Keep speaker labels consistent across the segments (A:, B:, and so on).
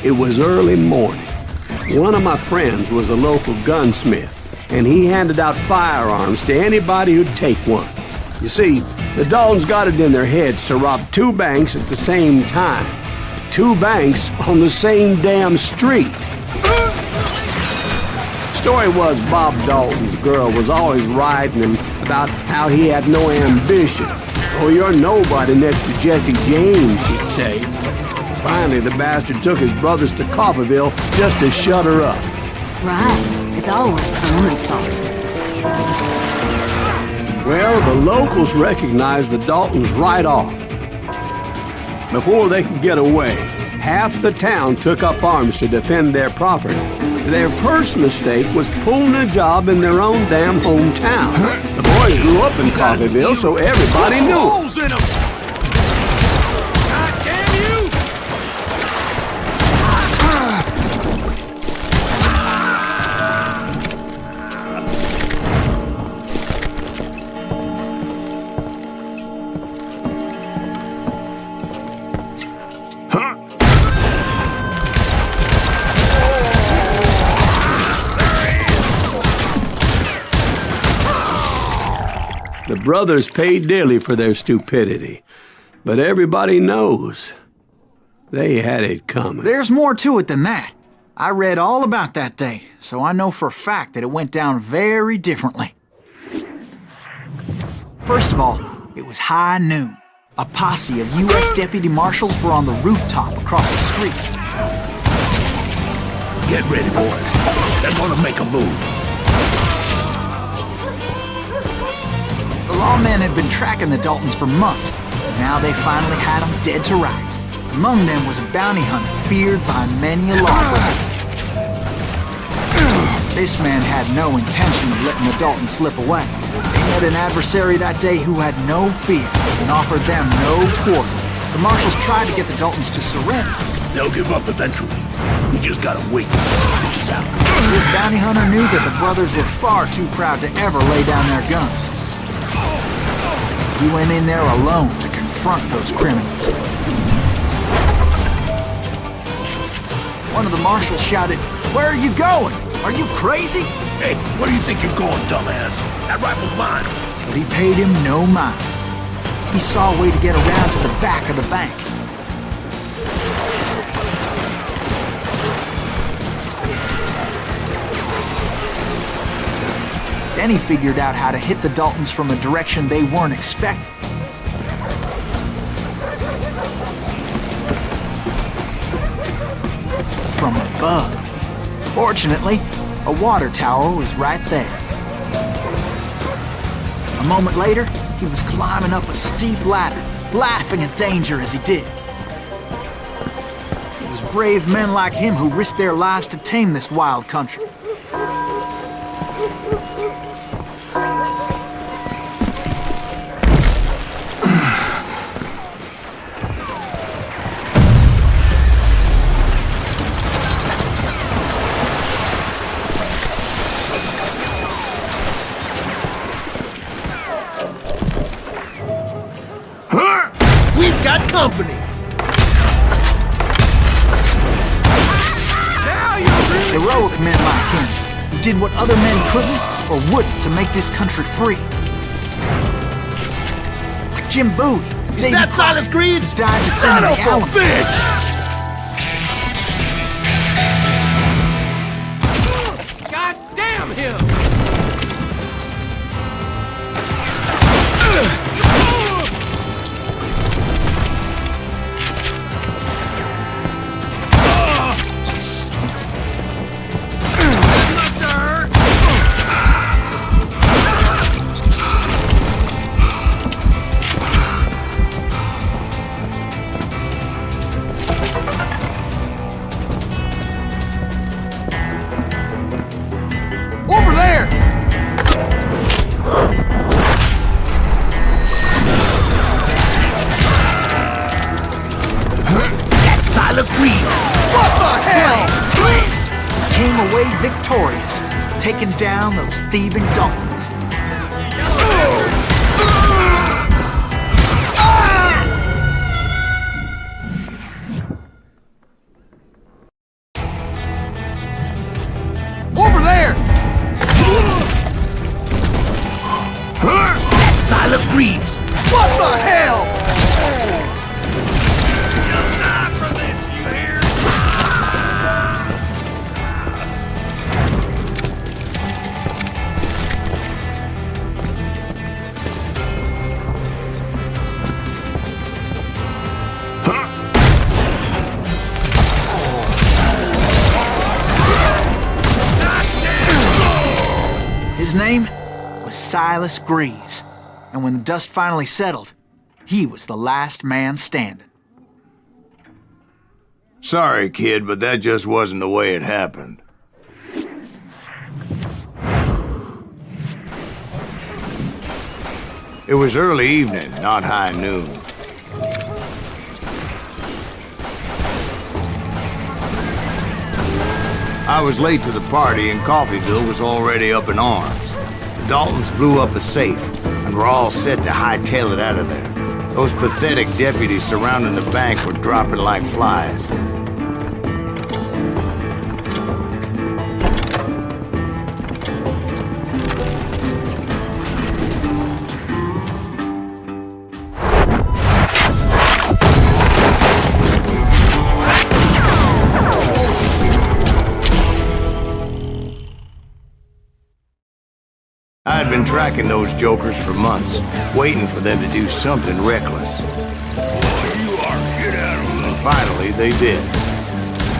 A: It was early morning. One of my friends was a local gunsmith, and he handed out firearms to anybody who'd take one. You see, the Daltons got it in their heads to rob 2 banks at the same time. 2 banks on the same damn street. Story was Bob Dalton's girl was always riding him about how he had no ambition. "Oh, you're nobody next to Jesse James," she'd say. Finally, the bastard took his brothers to Coffeyville just to shut her up.
B: Right. It's always the woman's fault.
A: Well, the locals recognized the Daltons right off. Before they could get away, half the town took up arms to defend their property. Their first mistake was pulling a job in their own damn hometown. The boys grew up in Coffeyville, so everybody knew.
C: Holes in them! God damn you!
A: The brothers paid dearly for their stupidity, but everybody knows they had it coming.
D: There's more to it than that. I read all about that day, so I know for a fact that it went down very differently. First of all, it was high noon. A posse of U.S. deputy marshals were on the rooftop across the street.
C: Get ready, boys. They're gonna make a move.
D: The lawmen had been tracking the Daltons for months. Now they finally had them dead to rights. Among them was a bounty hunter feared by many a lawbreaker. This man had no intention of letting the Daltons slip away. They met an adversary that day who had no fear and offered them no quarter. The marshals tried to get the Daltons to surrender.
C: They'll give up eventually. We just gotta wait to see the bitches out.
D: This bounty hunter knew that the brothers were far too proud to ever lay down their guns. He went in there alone to confront those criminals. One of the marshals shouted, "Where are you going? Are you crazy?"
C: Hey, where do you think you're going, dumbass? That rifle's mine.
D: But he paid him no mind. He saw a way to get around to the back of the bank. Then he figured out how to hit the Daltons from a direction they weren't expecting. From above. Fortunately, a water tower was right there. A moment later, he was climbing up a steep ladder, laughing at danger as he did. It was brave men like him who risked their lives to tame this wild country.
C: We've got company.
D: Heroic men like him, who did what other men couldn't or wouldn't to make this country free. Like Jim Bowie,
C: Is
D: Davy
C: that
D: Crockett,
C: Silas Greaves?
D: died to
C: Son
D: send
C: of
D: the
C: a
D: Alamo.
C: bitch! Over there! That's Silas Greaves! What the hell?
D: Came away victorious, taking down those thieving Daltons. His name was Silas Greaves, and when the dust finally settled, he was the last man standing.
C: Sorry, kid, but that just wasn't the way it happened. It was early evening, not high noon. I was late to the party and Coffeyville was already up in arms. The Daltons blew up a safe and were all set to hightail it out of there. Those pathetic deputies surrounding the bank were dropping like flies. I had been tracking those jokers for months, waiting for them to do something reckless. And finally, they did.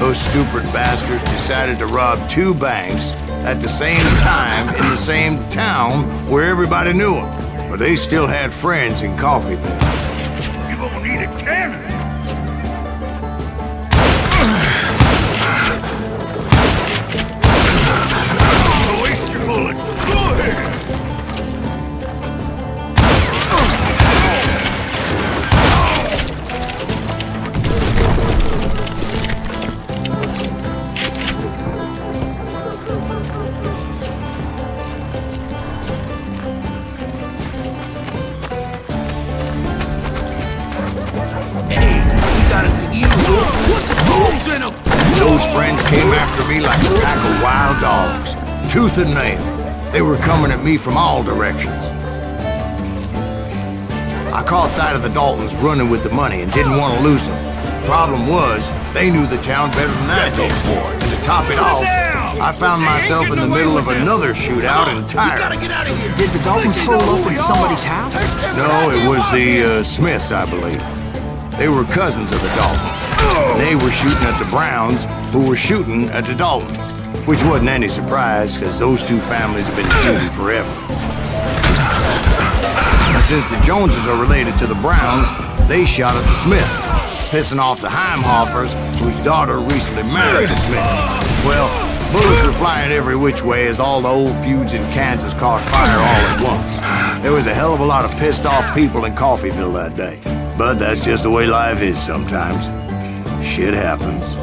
C: Those stupid bastards decided to rob 2 banks at the same time in the same town where everybody knew them. But they still had friends in Coffeyville.
E: You gonna need a cannon. Don't waste your bullets. Go ahead.
C: Those friends came after me like a pack of wild dogs, tooth and nail. They were coming at me from all directions. I caught sight of the Daltons running with the money and didn't want to lose them. Problem was, they knew the town better than I did. And to top it off, I found myself in the middle of another shootout entirely.
D: Did the Daltons hole up in somebody's house?
C: No, it was the Smiths, I believe. They were cousins of the Daltons. And they were shooting at the Browns, who were shooting at the Daltons. Which wasn't any surprise, because those 2 families have been feuding forever. And since the Joneses are related to the Browns, they shot at the Smiths, pissing off the Heimhoffers, whose daughter recently married a Smith. Well, bullets were flying every which way as all the old feuds in Kansas caught fire all at once. There was a hell of a lot of pissed off people in Coffeyville that day. But that's just the way life is sometimes. Shit happens.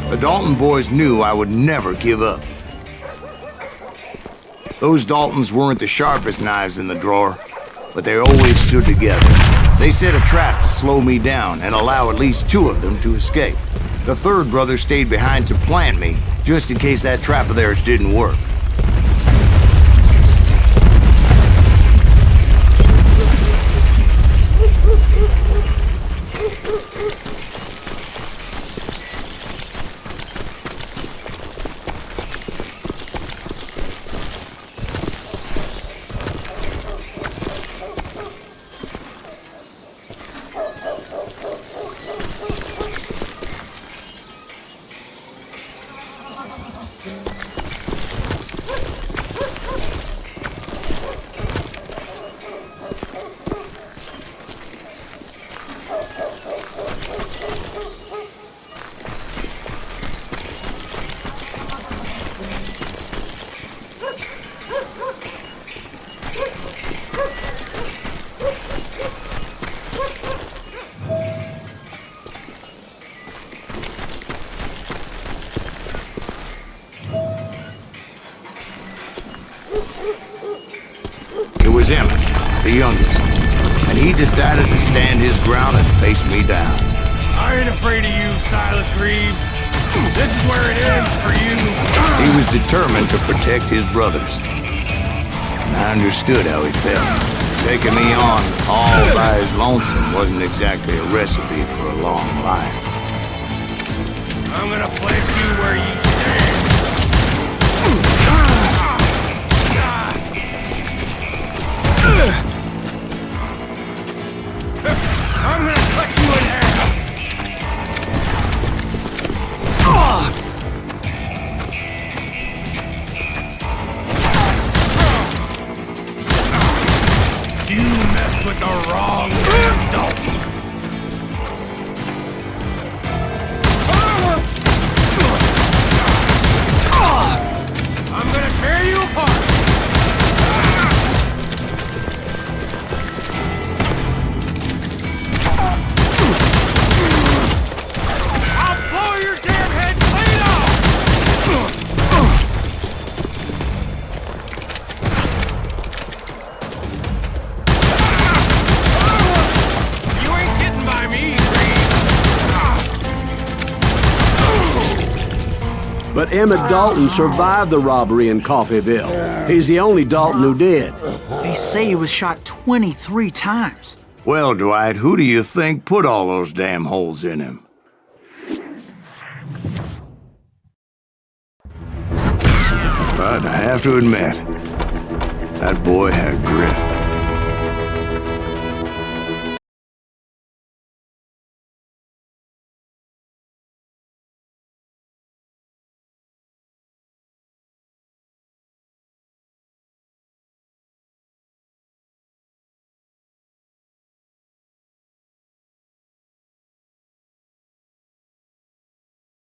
C: The Dalton boys knew I would never give up. Those Daltons weren't the sharpest knives in the drawer, but they always stood together. They set a trap to slow me down and allow at least 2 of them to escape. The 3rd brother stayed behind to plant me, just in case that trap of theirs didn't work. was Emmett, the youngest, and he decided to stand his ground and face me down.
E: I ain't afraid of you, Silas Greaves. This is where it ends for you.
C: He was determined to protect his brothers. And I understood how he felt. Taking me on all by his lonesome wasn't exactly a recipe for a long life.
E: I'm gonna place you where you stand. I'm gonna cut you in half. You messed with the wrong man, Dalton. I'm gonna tear you apart. I'll blow your damn head clean off. You ain't getting by me, Greaves.
A: But Emmett Dalton survived the robbery in Coffeyville. He's the only Dalton who did.
D: They say he was shot 23 times.
C: Well, Dwight, who do you think put all those damn holes in him? But I have to admit, that boy had grit.